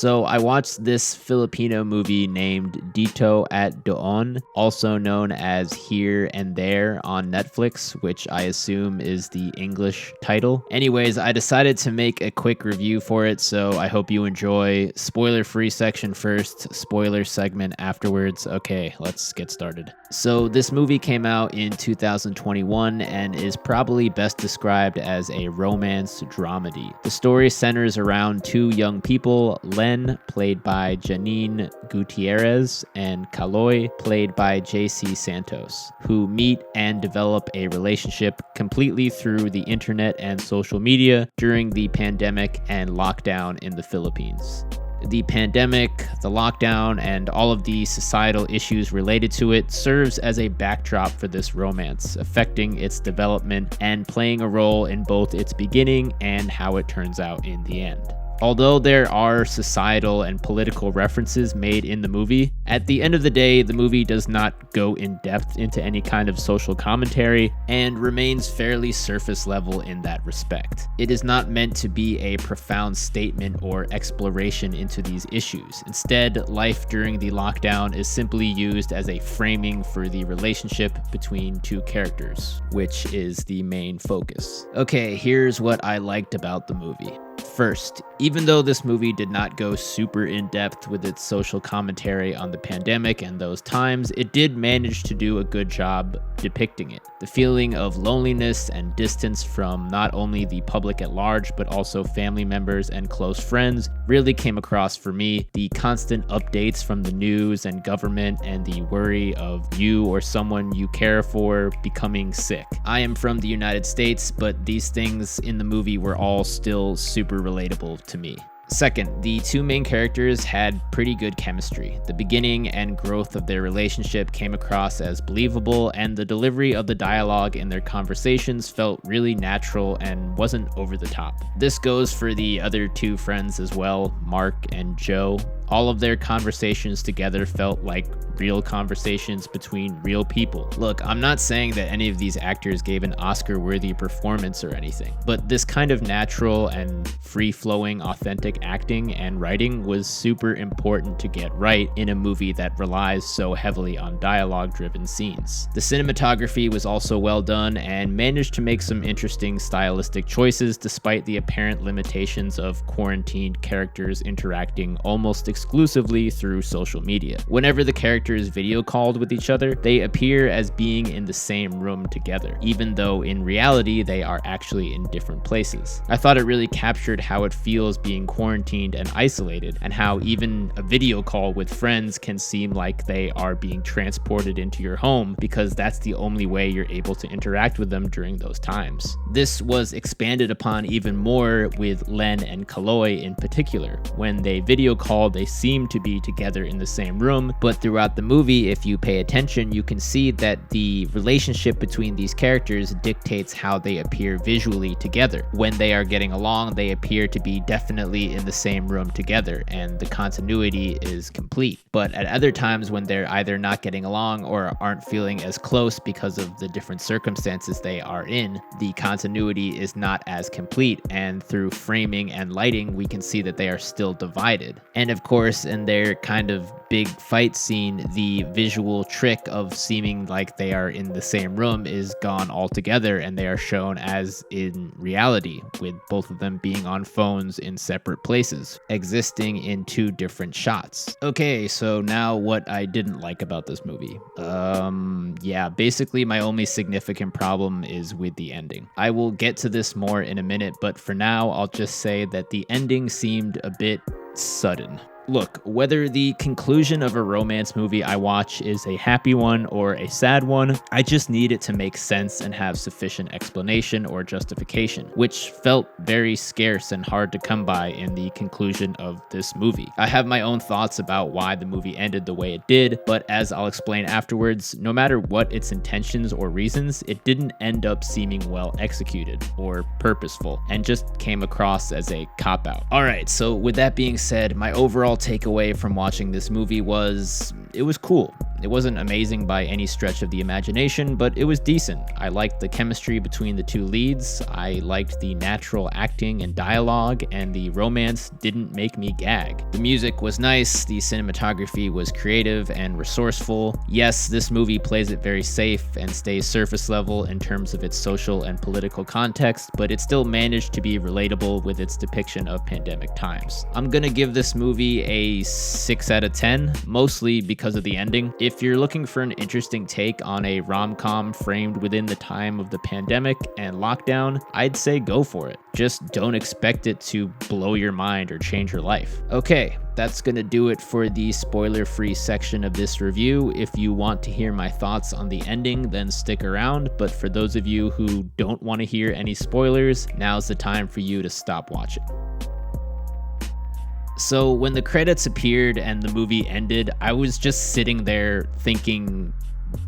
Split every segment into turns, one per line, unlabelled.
So I watched this Filipino movie named At Doon, also known as Here and There on Netflix, which I assume is the English title. Anyways, I decided to make a quick review for it, so I hope you enjoy. Spoiler-free section first, spoiler segment afterwards. Okay, let's get started. So this movie came out in 2021 and is probably best described as a romance dramedy. The story centers around two young people, Len, played by Janine Gutierrez, and Kaloy, played by JC Santos, who meet and develop a relationship completely through the internet and social media during the pandemic and lockdown in the Philippines. The pandemic, the lockdown, and all of the societal issues related to it serves as a backdrop for this romance, affecting its development and playing a role in both its beginning and how it turns out in the end. Although there are societal and political references made in the movie, at the end of the day, the movie does not go in depth into any kind of social commentary and remains fairly surface level in that respect. It is not meant to be a profound statement or exploration into these issues. Instead, life during the lockdown is simply used as a framing for the relationship between two characters, which is the main focus. Okay, here's what I liked about the movie. First, even though this movie did not go super in-depth with its social commentary on the pandemic and those times, it did manage to do a good job depicting it. The feeling of loneliness and distance from not only the public at large, but also family members and close friends really came across for me. The constant updates from the news and government and the worry of you or someone you care for becoming sick. I am from the United States, but these things in the movie were all still super relatable to me. Second, the two main characters had pretty good chemistry. The beginning and growth of their relationship came across as believable, and the delivery of the dialogue in their conversations felt really natural and wasn't over the top. This goes for the other two friends as well, Mark and Joe. All of their conversations together felt like real conversations between real people. Look, I'm not saying that any of these actors gave an Oscar-worthy performance or anything, but this kind of natural and free-flowing, authentic acting and writing was super important to get right in a movie that relies so heavily on dialogue-driven scenes. The cinematography was also well done and managed to make some interesting stylistic choices despite the apparent limitations of quarantined characters interacting almost exclusively through social media. Whenever the characters video called with each other, they appear as being in the same room together, even though in reality they are actually in different places. I thought it really captured how it feels being quarantined and isolated, and how even a video call with friends can seem like they are being transported into your home because that's the only way you're able to interact with them during those times. This was expanded upon even more with Len and Kaloy in particular. When they video call, they seem to be together in the same room, but throughout the movie, if you pay attention, you can see that the relationship between these characters dictates how they appear visually together. When they are getting along, they appear to be definitely in the same room together, and the continuity is complete. But at other times when they're either not getting along or aren't feeling as close because of the different circumstances they are in, the continuity is not as complete, and through framing and lighting, we can see that they are still divided. And of course, in their kind of big fight scene, the visual trick of seeming like they are in the same room is gone altogether, and they are shown as in reality, with both of them being on phones in separate places, existing in two different shots. Okay, so now what I didn't like about this movie. Yeah, basically my only significant problem is with the ending. I will get to this more in a minute, but for now, I'll just say that the ending seemed a bit sudden. Look, whether the conclusion of a romance movie I watch is a happy one or a sad one, I just need it to make sense and have sufficient explanation or justification, which felt very scarce and hard to come by in the conclusion of this movie. I have my own thoughts about why the movie ended the way it did, but as I'll explain afterwards, no matter what its intentions or reasons, it didn't end up seeming well executed or purposeful, and just came across as a cop-out. Alright, so with that being said, my overall takeaway from watching this movie was it was cool. It wasn't amazing by any stretch of the imagination, but it was decent. I liked the chemistry between the two leads, I liked the natural acting and dialogue, and the romance didn't make me gag. The music was nice, the cinematography was creative and resourceful. Yes, this movie plays it very safe and stays surface level in terms of its social and political context, but it still managed to be relatable with its depiction of pandemic times. I'm gonna give this movie a 6 out of 10, mostly because of the ending. If you're looking for an interesting take on a rom-com framed within the time of the pandemic and lockdown, I'd say go for it. Just don't expect it to blow your mind or change your life. Okay, that's gonna do it for the spoiler-free section of this review. If you want to hear my thoughts on the ending, then stick around, but for those of you who don't want to hear any spoilers, now's the time for you to stop watching. So when the credits appeared and the movie ended, I was just sitting there thinking,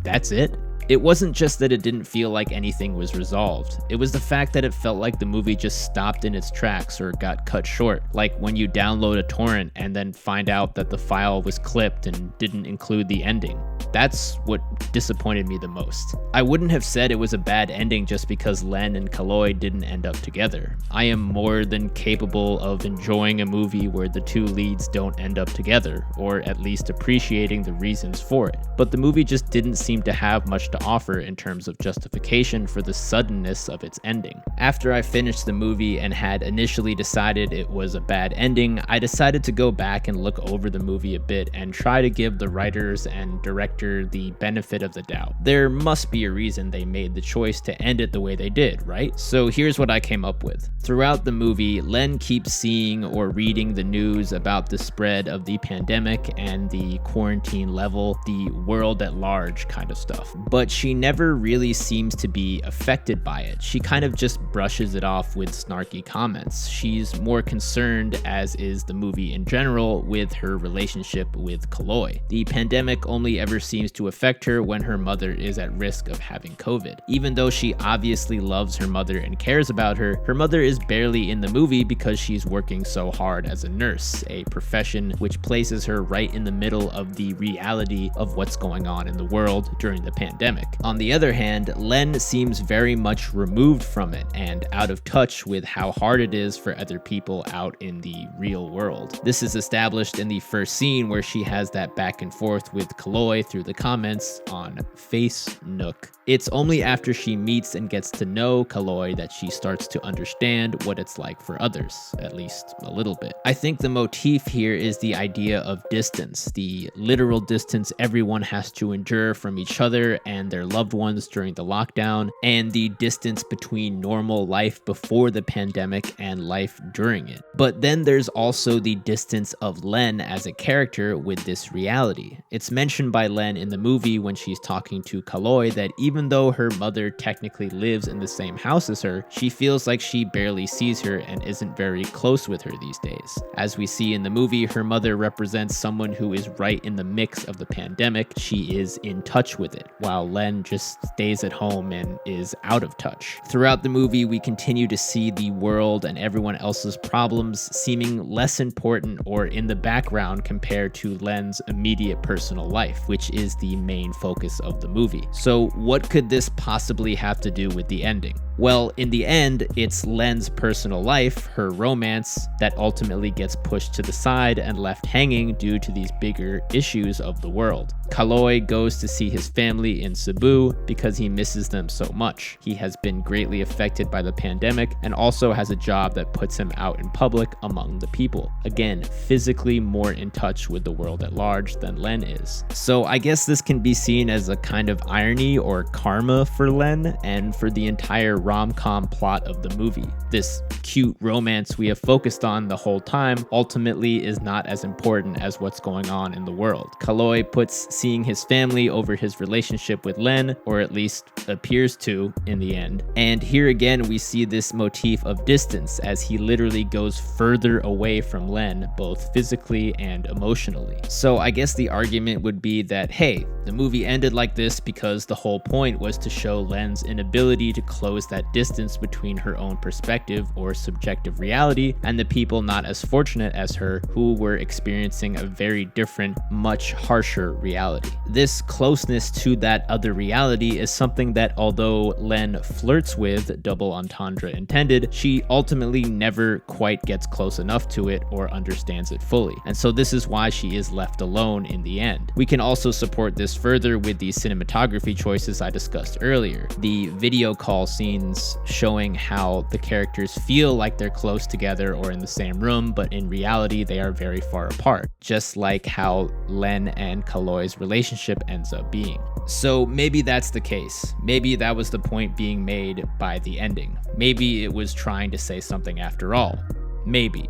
that's it? It wasn't just that it didn't feel like anything was resolved. It was the fact that it felt like the movie just stopped in its tracks or got cut short. Like when you download a torrent and then find out that the file was clipped and didn't include the ending. That's what disappointed me the most. I wouldn't have said it was a bad ending just because Len and Kaloy didn't end up together. I am more than capable of enjoying a movie where the two leads don't end up together, or at least appreciating the reasons for it. But the movie just didn't seem to have much to offer in terms of justification for the suddenness of its ending. After I finished the movie and had initially decided it was a bad ending, I decided to go back and look over the movie a bit and try to give the writers and director the benefit of the doubt. There must be a reason they made the choice to end it the way they did, right? So here's what I came up with. Throughout the movie, Len keeps seeing or reading the news about the spread of the pandemic and the quarantine level, the world at large kind of stuff. But she never really seems to be affected by it. She kind of just brushes it off with snarky comments. She's more concerned, as is the movie in general, with her relationship with Kaloy. The pandemic only ever seems to affect her when her mother is at risk of having COVID. Even though she obviously loves her mother and cares about her, her mother is barely in the movie because she's working so hard as a nurse, a profession which places her right in the middle of the reality of what's going on in the world during the pandemic. On the other hand, Len seems very much removed from it and out of touch with how hard it is for other people out in the real world. This is established in the first scene where she has that back and forth with Kaloy through the comments on Face Nook. It's only after she meets and gets to know Kaloy that she starts to understand what it's like for others, at least a little bit. I think the motif here is the idea of distance, the literal distance everyone has to endure from each other and their loved ones during the lockdown, and the distance between normal life before the pandemic and life during it. But then there's also the distance of Len as a character with this reality. It's mentioned by Len in the movie when she's talking to Kaloy that even though her mother technically lives in the same house as her, she feels like she barely sees her and isn't very close with her these days. As we see in the movie, her mother represents someone who is right in the mix of the pandemic. She is in touch with it, while Len just stays at home and is out of touch. Throughout the movie, we continue to see the world and everyone else's problems seeming less important or in the background compared to Len's immediate personal life, which is the main focus of the movie. So what could this possibly have to do with the ending? Well, in the end, it's Len's personal life, her romance, that ultimately gets pushed to the side and left hanging due to these bigger issues of the world. Kaloy goes to see his family in Cebu because he misses them so much. He has been greatly affected by the pandemic and also has a job that puts him out in public among the people. Again, physically more in touch with the world at large than Len is. So I guess this can be seen as a kind of irony or karma for Len and for the entire rom-com plot of the movie. This cute romance we have focused on the whole time ultimately is not as important as what's going on in the world. Kaloy puts seeing his family over his relationship with with Len, or at least appears to in the end. And here again, we see this motif of distance as he literally goes further away from Len, both physically and emotionally. So I guess the argument would be that, hey, the movie ended like this because the whole point was to show Len's inability to close that distance between her own perspective or subjective reality and the people not as fortunate as her who were experiencing a very different, much harsher reality. This closeness to that other reality is something that, although Len flirts with, double entendre intended, she ultimately never quite gets close enough to it or understands it fully. And so this is why she is left alone in the end. We can also support this further with the cinematography choices I discussed earlier. The video call scenes showing how the characters feel like they're close together or in the same room, but in reality they are very far apart, just like how Len and Kaloi's relationship ends up being. So maybe that's the case. Maybe that was the point being made by the ending. Maybe it was trying to say something after all. Maybe.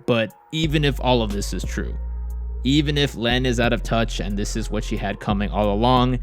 But even if all of this is true, even if Len is out of touch and this is what she had coming all along,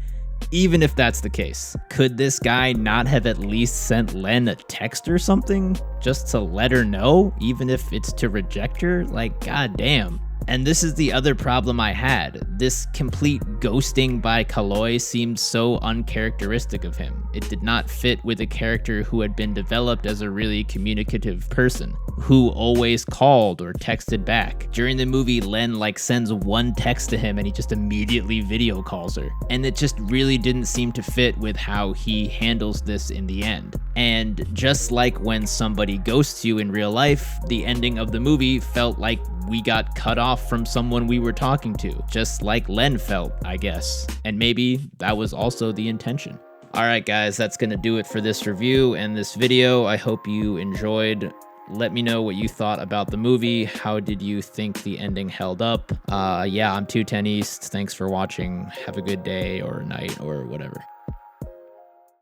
even if that's the case, could this guy not have at least sent Len a text or something just to let her know, even if it's to reject her? Like, goddamn. And this is the other problem I had. This complete ghosting by Kaloi seemed so uncharacteristic of him. It did not fit with a character who had been developed as a really communicative person, who always called or texted back. During the movie, Len sends one text to him and he just immediately video calls her. And it just really didn't seem to fit with how he handles this in the end. And just like when somebody ghosts you in real life, the ending of the movie felt like we got cut off from someone we were talking to, just like Len felt, I guess. And maybe that was also the intention. Alright guys, that's gonna do it for this review and this video. I hope you enjoyed. Let me know what you thought about the movie. How did you think the ending held up? Yeah, I'm TwoTenEast. Thanks for watching. Have a good day or night or whatever.